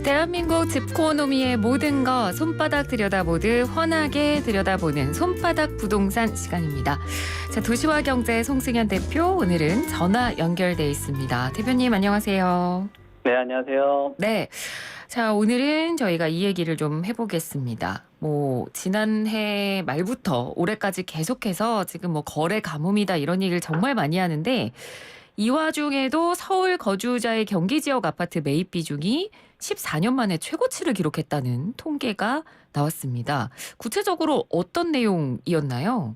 대한민국 집코노미의 모든 것 손바닥 들여다보듯 훤하게 들여다보는 손바닥 부동산 시간입니다. 자, 도시와 경제 송승현 대표, 오늘은 전화 연결돼 있습니다. 대표님 안녕하세요. 네, 안녕하세요. 네. 자, 오늘은 저희가 이 얘기를 좀 해보겠습니다. 지난해 말부터 올해까지 계속해서 지금 거래 가뭄이다 이런 얘기를 정말 많이 하는데, 이 와중에도 서울 거주자의 경기 지역 아파트 매입 비중이 14년 만에 최고치를 기록했다는 통계가 나왔습니다. 구체적으로 어떤 내용이었나요?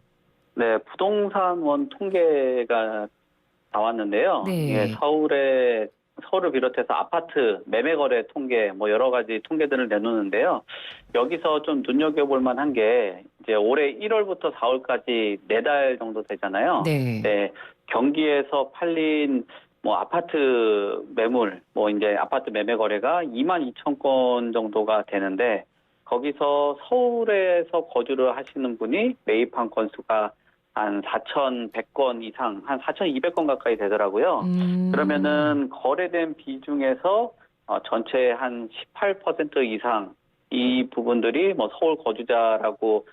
네, 부동산원 통계가 나왔는데요. 네. 이게 서울을 비롯해서 아파트 매매 거래 통계, 여러 가지 통계들을 내놓는데요. 여기서 좀 눈여겨볼 만한 게 이제 올해 1월부터 4월까지 4달 정도 되잖아요. 네. 네, 경기에서 팔린 아파트 매물, 이제 아파트 매매 거래가 22,000건 정도가 되는데, 거기서 서울에서 거주를 하시는 분이 매입한 건수가 한 4,100건 이상, 한 4,200건 가까이 되더라고요. 그러면은 거래된 비중에서 전체의 한 18% 이상 이 부분들이 서울 거주자라고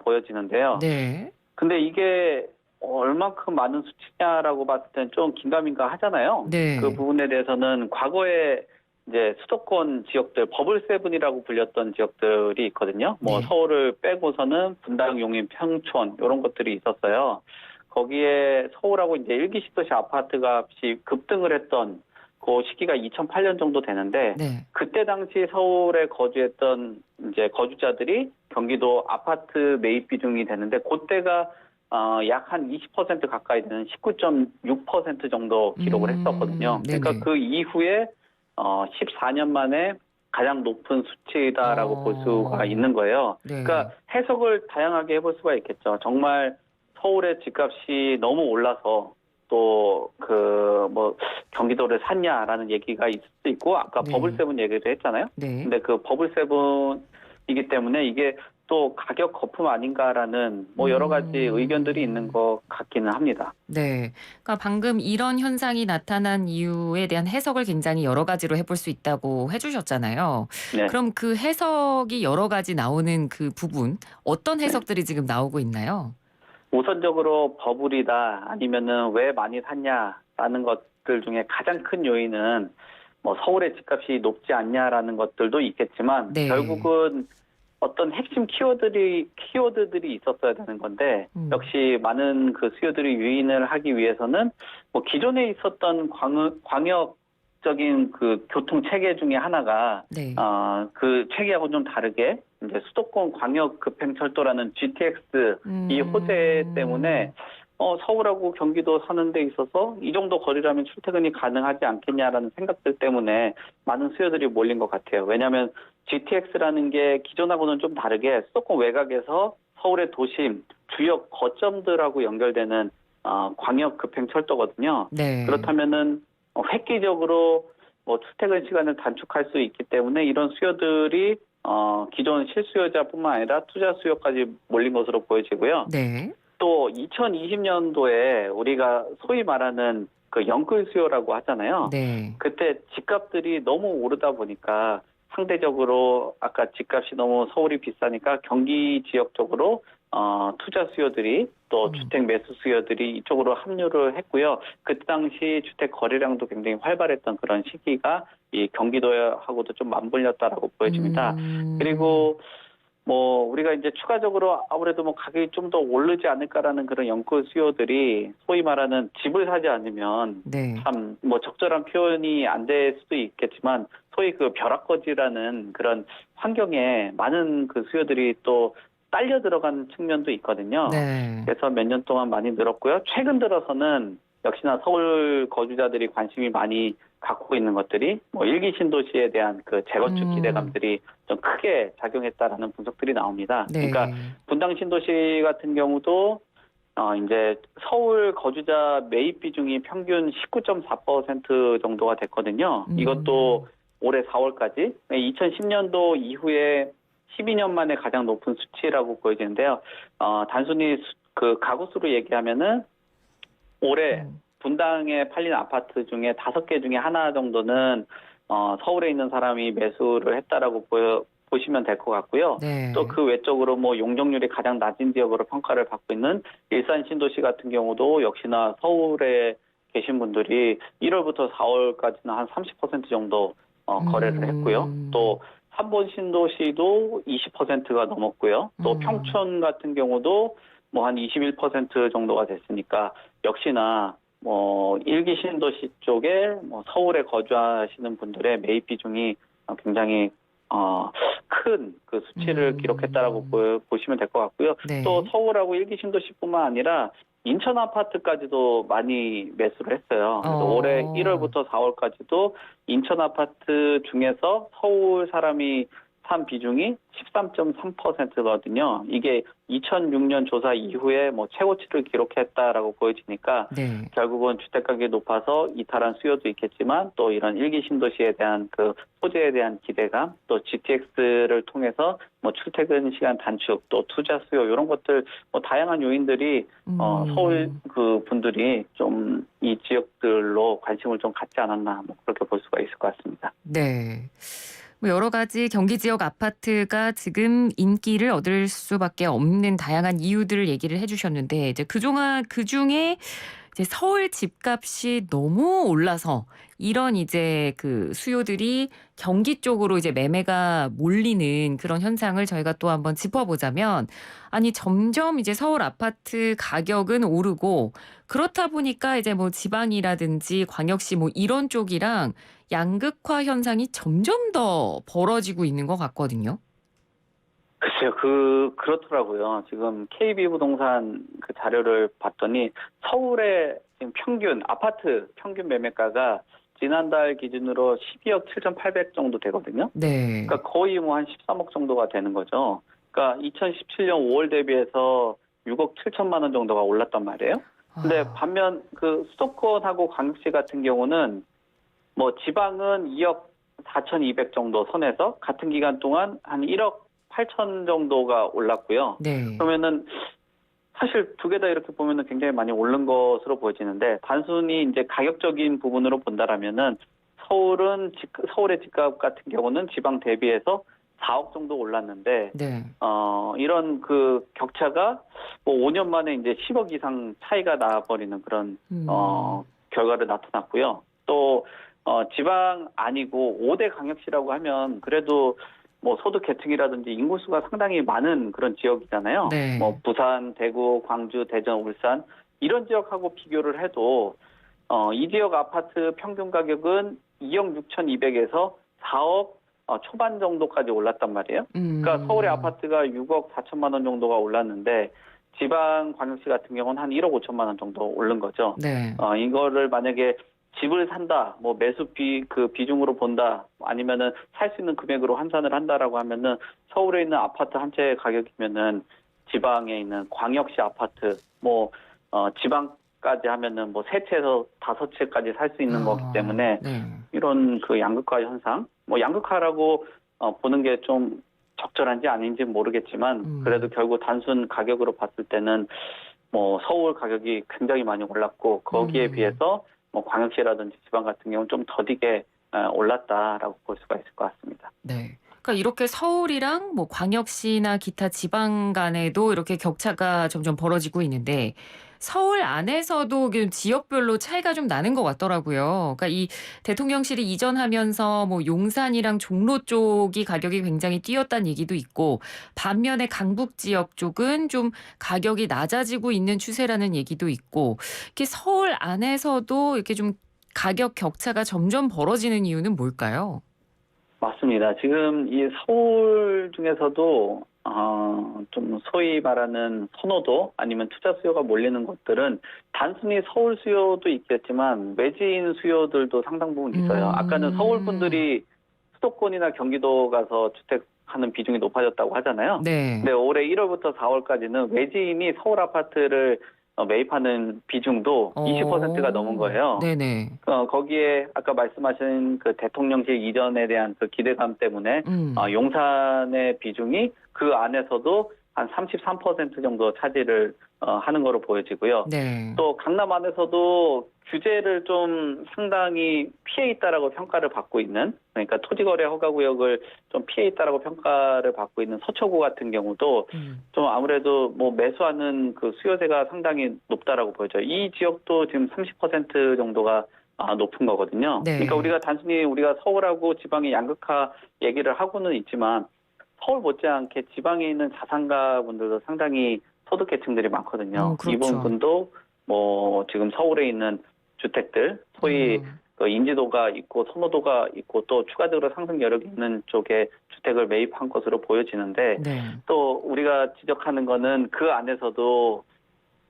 보여지는데요. 네. 근데 이게 얼만큼 많은 수치냐라고 봤을 땐 좀 긴가민가 하잖아요. 네. 그 부분에 대해서는 과거에 이제 수도권 지역들, 버블7이라고 불렸던 지역들이 있거든요. 네. 서울을 빼고서는 분당, 용인, 평촌 이런 것들이 있었어요. 거기에 서울하고 이제 일기 신도시 아파트 값이 급등을 했던 그 시기가 2008년 정도 되는데, 네. 그때 당시 서울에 거주했던 이제 거주자들이 경기도 아파트 매입 비중이 되는데, 그때가 약 한 20% 가까이 되는 19.6% 정도 기록을 했었거든요. 네네. 그러니까 그 이후에 14년 만에 가장 높은 수치다라고 볼 수가 있는 거예요. 네. 그러니까 해석을 다양하게 해볼 수가 있겠죠. 정말 서울의 집값이 너무 올라서 또 경기도를 샀냐라는 얘기가 있을 수 있고, 아까 네. 버블7 얘기도 했잖아요. 네. 근데 그 버블7이기 때문에 이게 또 가격 거품 아닌가라는 여러 가지 의견들이 있는 것 같기는 합니다. 네. 그러니까 방금 이런 현상이 나타난 이유에 대한 해석을 굉장히 여러 가지로 해볼 수 있다고 해주셨잖아요. 네. 그럼 그 해석이 여러 가지 나오는 그 부분, 어떤 해석들이 지금 나오고 있나요? 우선적으로 버블이다, 아니면은 왜 많이 샀냐라는 것들 중에 가장 큰 요인은 서울의 집값이 높지 않냐라는 것들도 있겠지만, 네. 결국은 어떤 핵심 키워드들이 있었어야 되는 건데, 역시 많은 그 수요들이 유인을 하기 위해서는 기존에 있었던 광역적인 그 교통 체계 중에 하나가 네. 그 체계하고 좀 다르게 이제 수도권 광역 급행철도라는 GTX 이 호재 때문에 서울하고 경기도 사는 데 있어서 이 정도 거리라면 출퇴근이 가능하지 않겠냐라는 생각들 때문에 많은 수요들이 몰린 것 같아요. 왜냐하면 GTX라는 게 기존하고는 좀 다르게 수도권 외곽에서 서울의 도심, 주요 거점들하고 연결되는 광역 급행철도거든요. 네. 그렇다면은 획기적으로 출퇴근 시간을 단축할 수 있기 때문에 이런 수요들이 기존 실수요자뿐만 아니라 투자 수요까지 몰린 것으로 보여지고요. 네. 또 2020년도에 우리가 소위 말하는 그 영끌 수요라고 하잖아요. 네. 그때 집값들이 너무 오르다 보니까 상대적으로 아까 집값이 너무 서울이 비싸니까 경기 지역 쪽으로 투자 수요들이 또 주택 매수 수요들이 이쪽으로 합류를 했고요. 그 당시 주택 거래량도 굉장히 활발했던 그런 시기가 이 경기도하고도 좀 맞물렸다라고 보여집니다. 그리고 우리가 이제 추가적으로 아무래도 가격이 좀 더 오르지 않을까라는 그런 연끌 수요들이 소위 말하는 집을 사지 않으면 네. 참 적절한 표현이 안 될 수도 있겠지만 소위 그 벼락거지라는 그런 환경에 많은 그 수요들이 또 딸려 들어간 측면도 있거든요. 네. 그래서 몇 년 동안 많이 늘었고요. 최근 들어서는 역시나 서울 거주자들이 관심이 많이 갖고 있는 것들이 일기 신도시에 대한 그 재건축 기대감들이 좀 크게 작용했다라는 분석들이 나옵니다. 네. 그러니까 분당 신도시 같은 경우도 이제 서울 거주자 매입 비중이 평균 19.4% 정도가 됐거든요. 이것도 올해 4월까지 2010년도 이후에 12년 만에 가장 높은 수치라고 보여지는데요. 단순히 그 가구 수로 얘기하면은 올해 분당에 팔린 아파트 중에 5개 중에 하나 정도는 서울에 있는 사람이 매수를 했다라고 보시면 될 것 같고요. 네. 또 그 외적으로 뭐 용적률이 가장 낮은 지역으로 평가를 받고 있는 일산 신도시 같은 경우도 역시나 서울에 계신 분들이 1월부터 4월까지는 한 30% 정도 거래를 했고요. 또 삼본 신도시도 20%가 넘었고요. 또 평촌 같은 경우도 뭐 한 21% 정도가 됐으니까 역시나 뭐 일기 신도시 쪽에 뭐 서울에 거주하시는 분들의 매입 비중이 굉장히 큰 그 수치를 기록했다라고 보시면 될 것 같고요. 네. 또 서울하고 일기 신도시뿐만 아니라 인천 아파트까지도 많이 매수를 했어요. 그래서 올해 1월부터 4월까지도 인천 아파트 중에서 서울 사람이 산 비중이 13.3%거든요. 이게 2006년 조사 이후에 뭐 최고치를 기록했다라고 보여지니까 네. 결국은 주택 가격이 높아서 이탈한 수요도 있겠지만 또 이런 일기 신도시에 대한 그 소재에 대한 기대감, 또 GTX를 통해서 뭐 출퇴근 시간 단축, 또 투자 수요 이런 것들 뭐 다양한 요인들이 서울 그 분들이 좀 이 지역들로 관심을 좀 갖지 않았나 뭐 그렇게 볼 수가 있을 것 같습니다. 네. 뭐 여러 가지 경기 지역 아파트가 지금 인기를 얻을 수밖에 없는 다양한 이유들을 얘기를 해주셨는데 이제 그중에 이제 서울 집값이 너무 올라서 이런 이제 그 수요들이 경기 쪽으로 이제 매매가 몰리는 그런 현상을 저희가 또 한번 짚어보자면 아니 점점 이제 서울 아파트 가격은 오르고 그렇다 보니까 이제 뭐 지방이라든지 광역시 뭐 이런 쪽이랑 양극화 현상이 점점 더 벌어지고 있는 것 같거든요. 글쎄요, 그렇더라고요. 지금 KB부동산 그 자료를 봤더니 서울의 지금 아파트 평균 매매가가 지난달 기준으로 12억 7,800 정도 되거든요. 네. 그러니까 거의 뭐 한 13억 정도가 되는 거죠. 그러니까 2017년 5월 대비해서 6억 7천만 원 정도가 올랐단 말이에요. 근데 반면 그 수도권하고 광역시 같은 경우는 뭐 지방은 2억 4,200 정도 선에서 같은 기간 동안 한 1억 8천 정도가 올랐고요. 네. 그러면은 사실 두 개 다 이렇게 보면은 굉장히 많이 오른 것으로 보여지는데 단순히 이제 가격적인 부분으로 본다라면은 서울의 집값 같은 경우는 지방 대비해서 4억 정도 올랐는데 네. 이런 그 격차가 뭐 5년 만에 이제 10억 이상 차이가 나버리는 그런 결과를 나타났고요. 또 지방 아니고 5대 광역시라고 하면 그래도 뭐 소득 계층이라든지 인구수가 상당히 많은 그런 지역이잖아요. 네. 뭐 부산, 대구, 광주, 대전, 울산 이런 지역하고 비교를 해도 이 지역 아파트 평균 가격은 2억 6,200에서 4억 초반 정도까지 올랐단 말이에요. 그러니까 서울의 아파트가 6억 4천만 원 정도가 올랐는데 지방 광역시 같은 경우는 한 1억 5천만 원 정도 오른 거죠. 네. 이거를 만약에 집을 산다, 뭐 매수비 그 비중으로 본다, 아니면은 살 수 있는 금액으로 환산을 한다라고 하면은 서울에 있는 아파트 한 채 가격이면은 지방에 있는 광역시 아파트, 뭐 지방까지 하면은 뭐 세 채에서 다섯 채까지 살 수 있는 거기 때문에 네. 이런 그 양극화 현상, 뭐 양극화라고 보는 게 좀 적절한지 아닌지 모르겠지만 그래도 결국 단순 가격으로 봤을 때는 뭐 서울 가격이 굉장히 많이 올랐고 거기에 비해서 뭐 광역시라든지 지방 같은 경우는 좀 더디게 올랐다라고 볼 수가 있을 것 같습니다. 네. 그러니까 이렇게 서울이랑 뭐 광역시나 기타 지방 간에도 이렇게 격차가 점점 벌어지고 있는데 서울 안에서도 지역별로 차이가 좀 나는 것 같더라고요. 그러니까 이 대통령실이 이전하면서 뭐 용산이랑 종로 쪽이 가격이 굉장히 뛰었다는 얘기도 있고 반면에 강북 지역 쪽은 좀 가격이 낮아지고 있는 추세라는 얘기도 있고 이렇게 서울 안에서도 이렇게 좀 가격 격차가 점점 벌어지는 이유는 뭘까요? 맞습니다. 지금 이 서울 중에서도 좀 소위 말하는 선호도 아니면 투자 수요가 몰리는 곳들은 단순히 서울 수요도 있겠지만 외지인 수요들도 상당 부분 있어요. 아까는 서울 분들이 수도권이나 경기도 가서 주택하는 비중이 높아졌다고 하잖아요. 네. 근데 올해 1월부터 4월까지는 외지인이 서울 아파트를 매입하는 비중도 20%가 넘은 거예요. 네네. 거기에 아까 말씀하신 그 대통령실 이전에 대한 그 기대감 때문에 음. 용산의 비중이 그 안에서도 한 33% 정도 차지를 하는 거로 보여지고요. 네. 또 강남 안에서도 규제를 좀 상당히 피해 있다라고 평가를 받고 있는, 그러니까 토지거래 허가구역을 좀 피해 있다라고 평가를 받고 있는 서초구 같은 경우도 좀 아무래도 뭐 매수하는 그 수요세가 상당히 높다라고 보여져요. 이 지역도 지금 30% 정도가 높은 거거든요. 네. 그러니까 우리가 단순히 우리가 서울하고 지방의 양극화 얘기를 하고는 있지만 서울 못지않게 지방에 있는 자산가 분들도 상당히 소득계층들이 많거든요. 그렇죠. 이분도 뭐 지금 서울에 있는 주택들, 소위 그 인지도가 있고 선호도가 있고 또 추가적으로 상승 여력이 있는 쪽에 주택을 매입한 것으로 보여지는데 네. 또 우리가 지적하는 거는 그 안에서도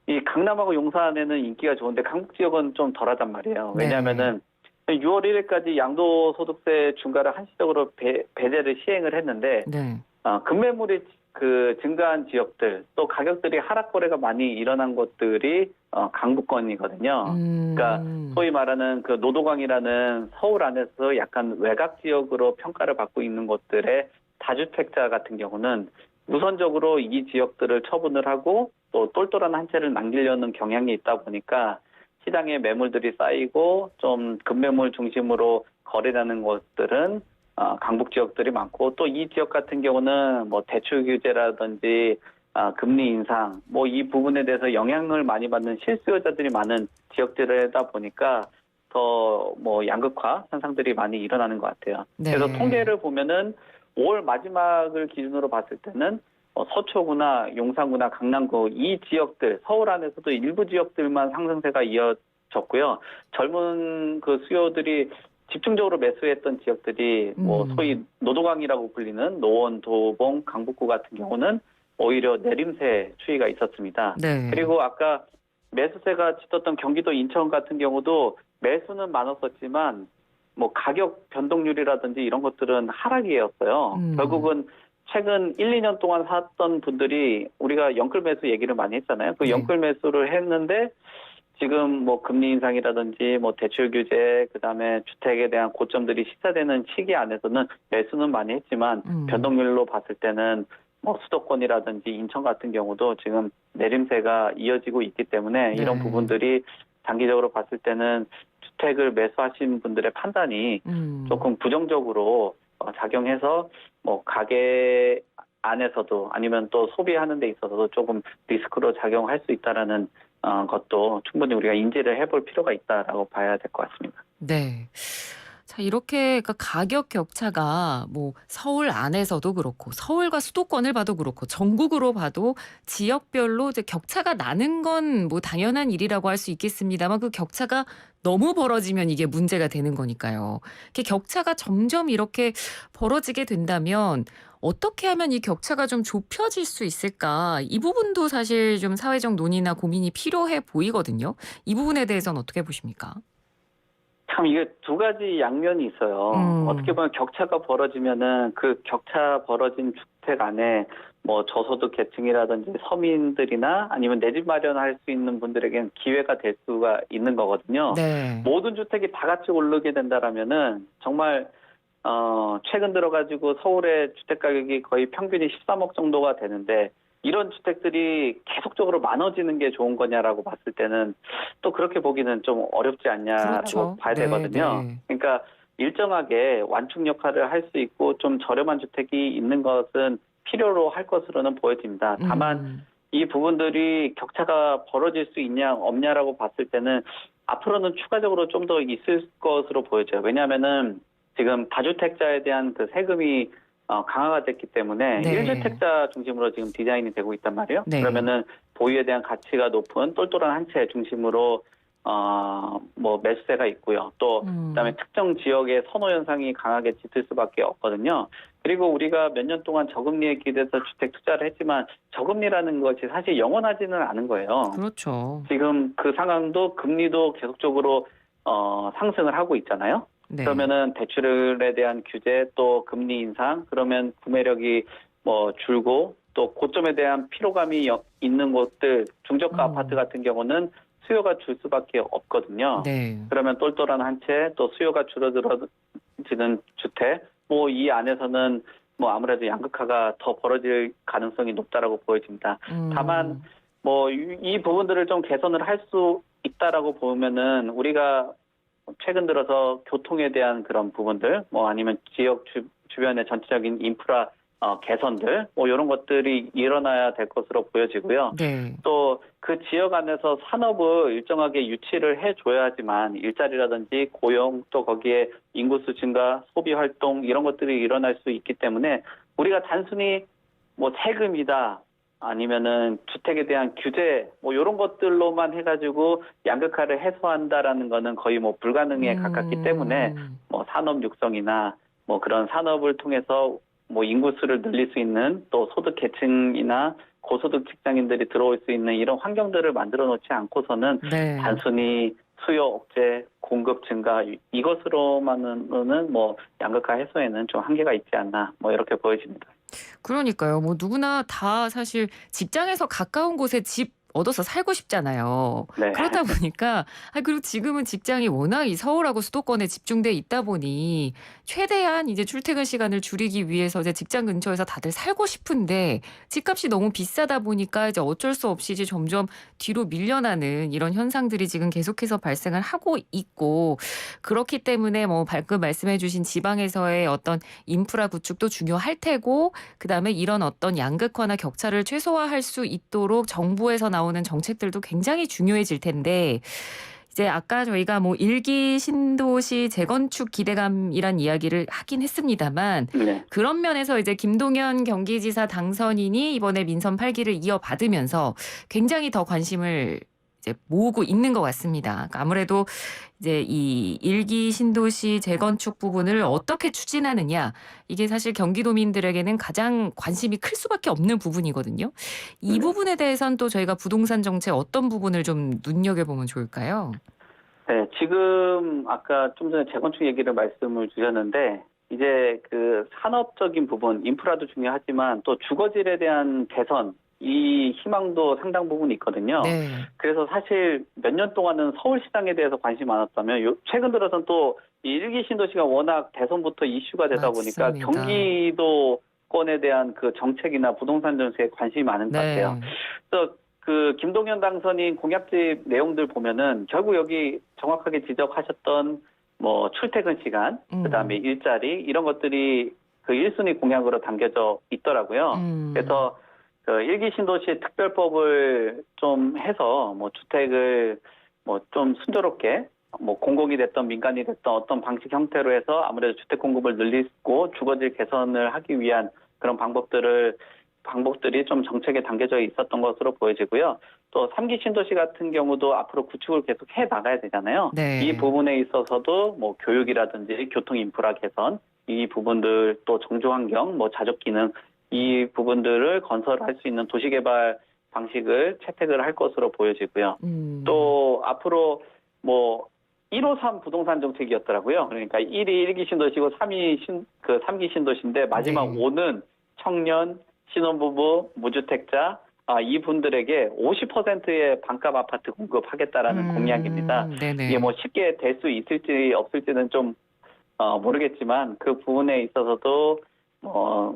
이 강남하고 용산에는 인기가 좋은데 강북 지역은 좀 덜하단 말이에요. 왜냐하면은 6월 1일까지 양도소득세 중과를 한시적으로 배제를 시행을 했는데 네. 급매물이 그 증가한 지역들 또 가격들이 하락 거래가 많이 일어난 곳들이 강북권이거든요. 그러니까 소위 말하는 그 노도광이라는 서울 안에서 약간 외곽 지역으로 평가를 받고 있는 곳들의 다주택자 같은 경우는 우선적으로 이 지역들을 처분을 하고 또 똘똘한 한 채를 남기려는 경향이 있다 보니까 시장에 매물들이 쌓이고 좀 급매물 중심으로 거래되는 곳들은 강북 지역들이 많고 또 이 지역 같은 경우는 뭐 대출 규제라든지 금리 인상 뭐 이 부분에 대해서 영향을 많이 받는 실수요자들이 많은 지역들이다 보니까 더 뭐 양극화 현상들이 많이 일어나는 것 같아요. 네. 그래서 통계를 보면은 5월 마지막을 기준으로 봤을 때는 서초구나 용산구나 강남구 이 지역들 서울 안에서도 일부 지역들만 상승세가 이어졌고요. 젊은 그 수요들이 집중적으로 매수했던 지역들이 뭐 소위 노도광이라고 불리는 노원, 도봉, 강북구 같은 경우는 오히려 내림세 추이가 있었습니다. 네. 그리고 아까 매수세가 짙었던 경기도 인천 같은 경우도 매수는 많았었지만 뭐 가격 변동률이라든지 이런 것들은 하락이었어요. 결국은 최근 1, 2년 동안 샀던 분들이 우리가 영끌 매수 얘기를 많이 했잖아요. 그 네. 영끌 매수를 했는데 지금 뭐 금리 인상이라든지 뭐 대출 규제 그다음에 주택에 대한 고점들이 시사되는 시기 안에서는 매수는 많이 했지만 변동률로 봤을 때는 뭐 수도권이라든지 인천 같은 경우도 지금 내림세가 이어지고 있기 때문에 네. 이런 부분들이 장기적으로 봤을 때는 주택을 매수하신 분들의 판단이 조금 부정적으로 작용해서 뭐 가게 안에서도 아니면 또 소비하는 데 있어서도 조금 리스크로 작용할 수 있다라는 것도 충분히 우리가 인지를 해볼 필요가 있다라고 봐야 될 것 같습니다. 네. 자, 이렇게 그러니까 가격 격차가 뭐 서울 안에서도 그렇고 서울과 수도권을 봐도 그렇고 전국으로 봐도 지역별로 이제 격차가 나는 건 뭐 당연한 일이라고 할 수 있겠습니다만 그 격차가 너무 벌어지면 이게 문제가 되는 거니까요. 이렇게 격차가 점점 이렇게 벌어지게 된다면 어떻게 하면 이 격차가 좀 좁혀질 수 있을까? 이 부분도 사실 좀 사회적 논의나 고민이 필요해 보이거든요. 이 부분에 대해서는 어떻게 보십니까? 참 이게 두 가지 양면이 있어요. 어떻게 보면 격차가 벌어지면은 그 격차 벌어진 주택 안에 뭐 저소득 계층이라든지 서민들이나 아니면 내 집 마련할 수 있는 분들에겐 기회가 될 수가 있는 거거든요. 네. 모든 주택이 다 같이 오르게 된다라면은 정말 최근 들어가지고 서울의 주택 가격이 거의 평균이 13억 정도가 되는데 이런 주택들이 계속적으로 많아지는 게 좋은 거냐라고 봤을 때는 또 그렇게 보기는 좀 어렵지 않냐라고 그렇죠. 봐야 네, 되거든요. 네. 그러니까 일정하게 완충 역할을 할 수 있고 좀 저렴한 주택이 있는 것은 필요로 할 것으로는 보여집니다. 다만 이 부분들이 격차가 벌어질 수 있냐 없냐라고 봤을 때는 앞으로는 추가적으로 좀 더 있을 것으로 보여져요. 왜냐하면은 지금 다주택자에 대한 그 세금이 강화가 됐기 때문에 네. 1주택자 중심으로 지금 디자인이 되고 있단 말이에요. 네. 그러면은 보유에 대한 가치가 높은 똘똘한 한 채 중심으로 뭐 매수세가 있고요. 또 그다음에 특정 지역의 선호 현상이 강하게 짙을 수밖에 없거든요. 그리고 우리가 몇 년 동안 저금리에 기대서 주택 투자를 했지만 저금리라는 것이 사실 영원하지는 않은 거예요. 그렇죠. 지금 그 상황도 금리도 계속적으로 상승을 하고 있잖아요. 네. 그러면은 대출에 대한 규제 또 금리 인상 그러면 구매력이 뭐 줄고 또 고점에 대한 피로감이 있는 곳들 중저가 아파트 같은 경우는 수요가 줄 수밖에 없거든요. 네. 그러면 똘똘한 한 채 또 수요가 줄어들어지는 주택 뭐 이 안에서는 뭐 아무래도 양극화가 더 벌어질 가능성이 높다라고 보여집니다. 다만 음. 뭐 이 부분들을 좀 개선을 할 수 있다라고 보면은 우리가 최근 들어서 교통에 대한 그런 부분들, 뭐 아니면 지역 주변의 전체적인 인프라 개선들, 뭐 이런 것들이 일어나야 될 것으로 보여지고요. 네. 또 그 지역 안에서 산업을 일정하게 유치를 해줘야지만 일자리라든지 고용, 또 거기에 인구수 증가, 소비 활동 이런 것들이 일어날 수 있기 때문에 우리가 단순히 뭐 세금이다, 아니면은 주택에 대한 규제 뭐 이런 것들로만 해가지고 양극화를 해소한다라는 거는 거의 뭐 불가능에 가깝기 때문에 뭐 산업 육성이나 뭐 그런 산업을 통해서 뭐 인구수를 늘릴 수 있는 또 소득 계층이나 고소득 직장인들이 들어올 수 있는 이런 환경들을 만들어 놓지 않고서는 네. 단순히 수요 억제, 공급 증가 이것으로만은 뭐 양극화 해소에는 좀 한계가 있지 않나 뭐 이렇게 보여집니다. 그러니까요. 뭐 누구나 다 사실 직장에서 가까운 곳에 집 얻어서 살고 싶잖아요. 네, 그렇다 보니까 그리고 지금은 직장이 워낙 이 서울하고 수도권에 집중돼 있다 보니 최대한 이제 출퇴근 시간을 줄이기 위해서 이제 직장 근처에서 다들 살고 싶은데 집값이 너무 비싸다 보니까 이제 어쩔 수 없이 이제 점점 뒤로 밀려나는 이런 현상들이 지금 계속해서 발생을 하고 있고 그렇기 때문에 뭐 방금 말씀해 주신 지방에서의 어떤 인프라 구축도 중요할 테고 그다음에 이런 어떤 양극화나 격차를 최소화할 수 있도록 정부에서 나오는 정책들도 굉장히 중요해질 텐데 이제 아까 저희가 뭐 일기 신도시 재건축 기대감이란 이야기를 하긴 했습니다만 네, 그런 면에서 이제 김동연 경기지사 당선인이 이번에 민선 8기를 이어받으면서 굉장히 더 관심을 이제 모으고 있는 것 같습니다. 그러니까 아무래도 이제 이 일기 신도시 재건축 부분을 어떻게 추진하느냐 이게 사실 경기도민들에게는 가장 관심이 클 수밖에 없는 부분이거든요. 이 네. 부분에 대해서는 또 저희가 부동산 정책 어떤 부분을 좀 눈여겨보면 좋을까요? 네, 지금 아까 좀 전에 재건축 얘기를 말씀을 주셨는데 이제 그 산업적인 부분, 인프라도 중요하지만 또 주거질에 대한 개선 이 희망도 상당 부분 있거든요. 네. 그래서 사실 몇 년 동안은 서울시장에 대해서 관심이 많았다면 최근 들어서는 또 이 일기 신도시가 워낙 대선부터 이슈가 되다 보니까 맞습니다. 경기도권에 대한 그 정책이나 부동산 정책에 관심이 많은 것 같아요. 네. 그래서 그 김동연 당선인 공약집 내용들 보면은 결국 여기 정확하게 지적하셨던 뭐 출퇴근 시간, 그다음에 일자리 이런 것들이 그 1순위 공약으로 담겨져 있더라고요. 그래서 그 일기 신도시 특별법을 좀 해서 뭐 주택을 뭐 좀 순조롭게 뭐 공공이 됐던 민간이 됐던 어떤 방식 형태로 해서 아무래도 주택 공급을 늘리고 주거질 개선을 하기 위한 그런 방법들이 좀 정책에 담겨져 있었던 것으로 보여지고요. 또 3기 신도시 같은 경우도 앞으로 구축을 계속 해 나가야 되잖아요. 네. 이 부분에 있어서도 뭐 교육이라든지 교통 인프라 개선, 이 부분들 또 정주 환경, 뭐 자족 기능 이 부분들을 건설할 수 있는 도시개발 방식을 채택을 할 것으로 보여지고요. 또 앞으로 뭐 153 부동산 정책이었더라고요. 그러니까 1위 1기 신도시고 3기 신도시인데 마지막 네. 5는 청년, 신혼부부, 무주택자 이분들에게 50%의 반값 아파트 공급하겠다라는 공약입니다. 네네. 이게 뭐 쉽게 될 수 있을지 없을지는 좀 모르겠지만 그 부분에 있어서도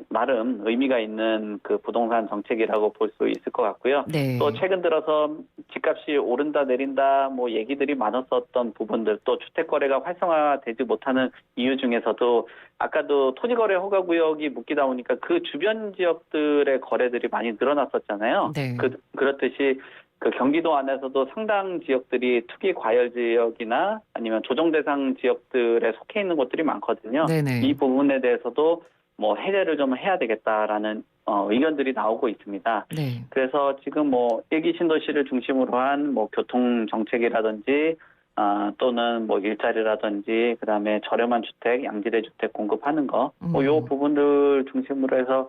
나름 의미가 있는 그 부동산 정책이라고 볼 수 있을 것 같고요. 네. 또 최근 들어서 집값이 오른다 내린다 뭐 얘기들이 많았었던 부분들 또 주택 거래가 활성화되지 못하는 이유 중에서도 아까도 토지거래 허가구역이 묶이다 보니까 그 주변 지역들의 거래들이 많이 늘어났었잖아요. 네. 그렇듯이 그 경기도 안에서도 상당 지역들이 투기 과열 지역이나 아니면 조정 대상 지역들에 속해 있는 곳들이 많거든요. 네네. 이 부분에 대해서도 뭐 해제를 좀 해야 되겠다라는 의견들이 나오고 있습니다. 네. 그래서 지금 뭐 일기 신도시를 중심으로 한 뭐 교통 정책이라든지 또는 뭐 일자리라든지 그다음에 저렴한 주택, 양질의 주택 공급하는 거, 뭐 요 부분들 중심으로 해서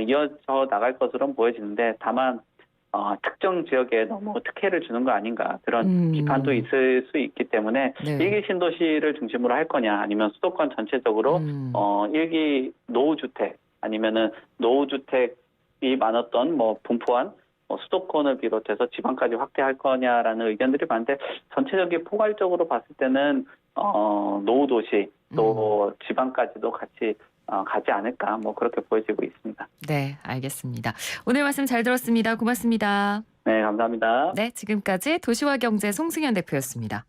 이어져 나갈 것으로 보여지는데 다만 특정 지역에 너무 특혜를 주는 거 아닌가 그런 비판도 있을 수 있기 때문에 네. 일기 신도시를 중심으로 할 거냐 아니면 수도권 전체적으로 일기 노후주택 아니면은 노후주택이 많았던 뭐 분포한 수도권을 비롯해서 지방까지 확대할 거냐라는 의견들이 많은데 전체적인 포괄적으로 봤을 때는 노후도시 또 지방까지도 같이 가지 않을까 뭐 그렇게 보여지고 있습니다. 네, 알겠습니다. 오늘 말씀 잘 들었습니다. 고맙습니다. 네, 감사합니다. 네, 지금까지 도시와 경제 송승현 대표였습니다.